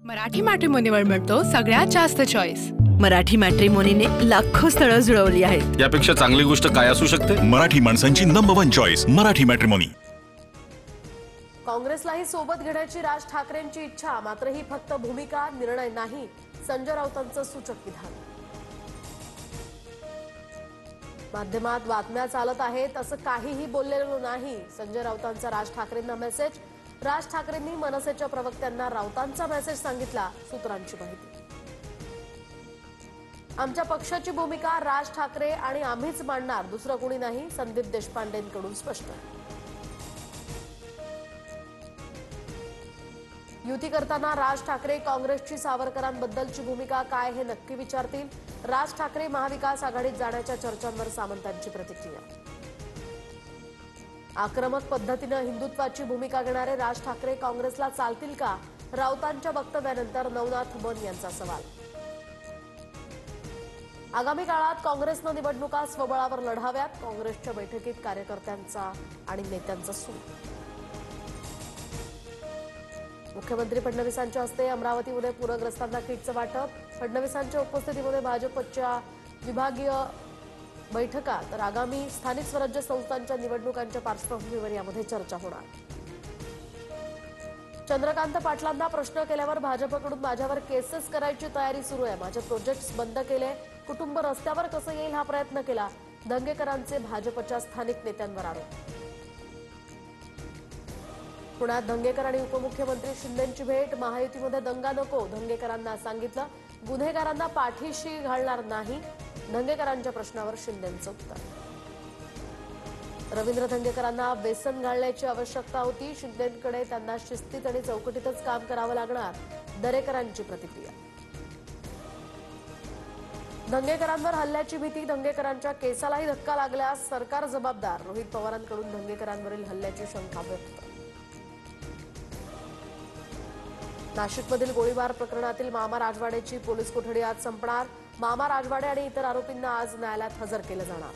मराठी मॅट्रिमोनीवर मिळतो सगळ्यात जास्त चॉईस। मराठी मॅट्रिमोनीने लाखो स्थळं जुळवली आहेत। यापेक्षा चांगली गोष्ट काय असू शकते? मराठी माणसांची नंबर 1 चॉईस मराठी मॅट्रिमोनी। काँग्रेसलाही सोबत घेण्याची राज ठाकरेंची इच्छा, मात्र ही फक्त भूमिका, निर्णय नाही, संजय राऊतांचं सूचक विधान। माध्यमात बातम्या चालत आहेत असं काहीही बोललेलं नाही, संजय राऊतांचा राज ठाकरेंना मेसेज। राज ठाकरेंनी मनसेच्या प्रवक्त्यांना राऊतांचा मेसेज सांगितला, सूत्रांची माहिती। आमच्या पक्षाची भूमिका राज ठाकरे आणि आम्हीच मांडणार, दुसरं कोणी नाही, संदीप देशपांडेंकडून स्पष्ट। युती करताना राज ठाकरे काँग्रेसची सावरकरांबद्दलची भूमिका काय हे नक्की विचारतील। राज ठाकरे महाविकास आघाडीत जाण्याच्या चर्चांवर सामंतांची प्रतिक्रिया। आक्रमक पद्धतीने हिंदुत्वाची भूमिका घेणारे राज ठाकरे काँग्रेसला चालतील का? राऊतांच्या वक्तव्यानंतर नवनाथ मन यांचा सवाल। आगामी काळात काँग्रेसनं निवडणुका स्वबळावर लढाव्यात, काँग्रेसच्या बैठकीत कार्यकर्त्यांचा आणि नेत्यांचा सूर। मुख्यमंत्री फडणवीसांच्या हस्ते अमरावतीमध्ये पूरग्रस्तांना किटचं वाटप। फडणवीसांच्या उपस्थितीमध्ये भाजपच्या विभागीय बैठका, तर आगामी स्थानिक स्वराज्य संस्थांच्या निवडणुकांच्या पार्श्वभूमीवर यामध्ये चर्चा होणार। चंद्रकांत पाटलांना प्रश्न केल्यावर भाजपकडून माझ्यावर केसेस करायची तयारी सुरू आहे, माझे प्रोजेक्ट्स बंद केले, कुटुंब रस्त्यावर कसं येईल हा प्रयत्न केला, दंगेकरांचे भाजपच्या स्थानिक नेत्यांवर आरोप। पुण्यात दंगेकर आणि उपमुख्यमंत्री शिंदेंची भेट, महायुतीमध्ये दंगा नको, दंगेकरांना सांगितलं, गुन्हेगारांना पाठीशी घालणार नाही, दंगेकरांच्या प्रश्नावर शिंदेंचं उत्तर। रवींद्र दंगेकरांना व्यसन घालण्याची आवश्यकता होती, शिंदेंकडे त्यांना शिस्तीत आणि चौकटीतच काम करावं लागणार, दरेकरांची प्रतिक्रिया। दंगेकरांवर हल्ल्याची भीती, दंगेकरांच्या केसालाही धक्का लागल्यास सरकार जबाबदार, रोहित पवारांकडून दंगेकरांवरील हल्ल्याची शंका व्यक्त। नाशिकमधील गोळीबार प्रकरणातील मामा राजवाडेची पोलीस कोठडी आज संपणार, मामा राजवाडे आणि इतर आरोपींना आज न्यायालयात हजर केलं जाणार।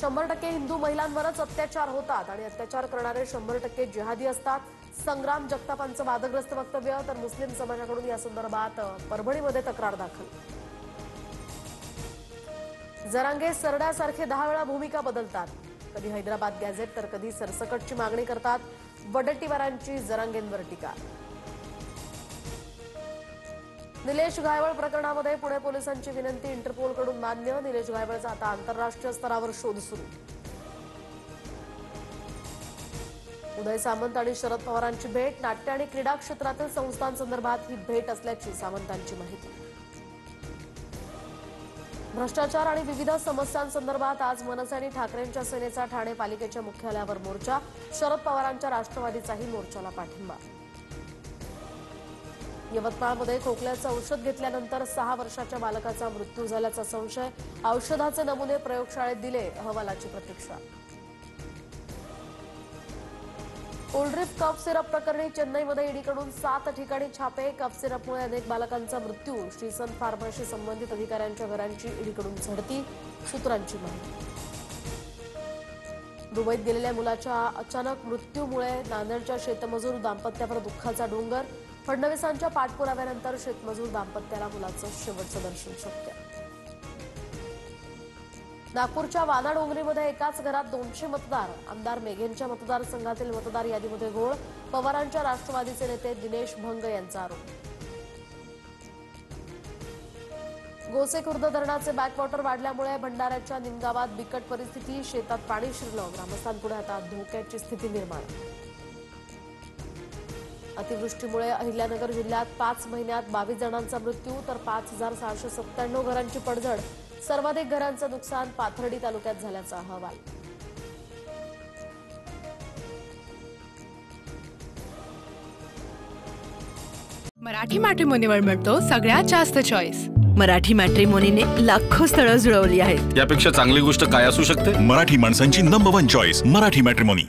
100% हिंदू महिलांवरच अत्याचार होतात आणि अत्याचार करणारे 100% जिहादी असतात, संग्राम जगतापांचं वादग्रस्त वक्तव्य, तर मुस्लिम समाजाकडून या संदर्भात परभणीमध्ये तक्रार दाखल। जरांगे सरड्यासारखे 10 वेळा भूमिका बदलतात, कधी हैदराबाद गॅझेट तर कधी सरसकटची मागणी करतात, वडट्टीवारांची जरांगेंवर टीका। निलेश घायवळ प्रकरणामध्ये पुणे पोलिसांची विनंती इंटरपोलकडून मान्य, निलेश घायवळचा आता आंतरराष्ट्रीय स्तरावर शोध सुरू। उदय सामंत आणि शरद पवारांची भेट, नाट्य आणि क्रीडा क्षेत्रातील संस्थांसंदर्भात ही भेट असल्याची सामंतांची माहिती। भ्रष्टाचार आणि विविध समस्यांसंदर्भात आज मनसे आणि ठाकरेंच्या सेनेचा ठाणे पालिकेच्या मुख्यालयावर मोर्चा, शरद पवारांच्या राष्ट्रवादीचाही मोर्चाला पाठिंबा। यवतमाळमध्ये खोकल्याचं औषध घेतल्यानंतर 6 वर्षाच्या बालकाचा मृत्यू झाल्याचा संशय, औषधाचे नमुने प्रयोगशाळेत दिले, अहवालाची प्रतीक्षा। कोल्ड्रिप कफ सिरप प्रकरणी चेन्नईमध्ये ईडीकडून 7 ठिकाणी छापे, कफ सिरपमुळे अनेक बालकांचा मृत्यू, श्रीसन फार्माशी संबंधित अधिकाऱ्यांच्या घरांची ईडीकडून झडती, सूत्रांची माहिती। दुबईत गेलेल्या मुलाच्या अचानक मृत्यूमुळे नांदेडच्या शेतमजूर दाम्पत्यावर दुःखाचा डोंगर, फडणवीसांच्या पाठपुराव्यानंतर शेतमजूर दाम्पत्याला मुलाचं शेवटचं दर्शन शक्य। नागपूरच्या वाना डोंगरीमध्ये एकाच घरात 200 मतदार, आमदार मेघेंच्या मतदारसंघातील मतदार यादीमध्ये घोळ, पवारांच्या राष्ट्रवादीचे नेते दिनेश भंग यांचा आरोप। गोसेखुर्द धरणाचे बॅकवॉटर वाढल्यामुळे भंडाऱ्याच्या निमगावात बिकट परिस्थिती, शेतात पाणी शिरलं, ग्रामस्थांपुढे आता धोक्याची स्थिती निर्माण। अतिवृष्टीमुळे अहिल्यानगर जिल्ह्यात 5 महिन्यात 22 जणांचा मृत्यू, तर 5697 घरांची पडझड, सर्वाधिक घरांचं नुकसान पाथर्डी तालुक्यात झाल्याचा अहवाल। मराठी मॅट्रिमोनीवर मिळतो सगळ्यात जास्त चॉईस। मराठी मॅट्रिमोनीने लाखो स्थळं जुळवली आहेत। यापेक्षा चांगली गोष्ट काय असू शकते? मराठी माणसांची नंबर 1 चॉईस मराठी मॅट्रिमोनी।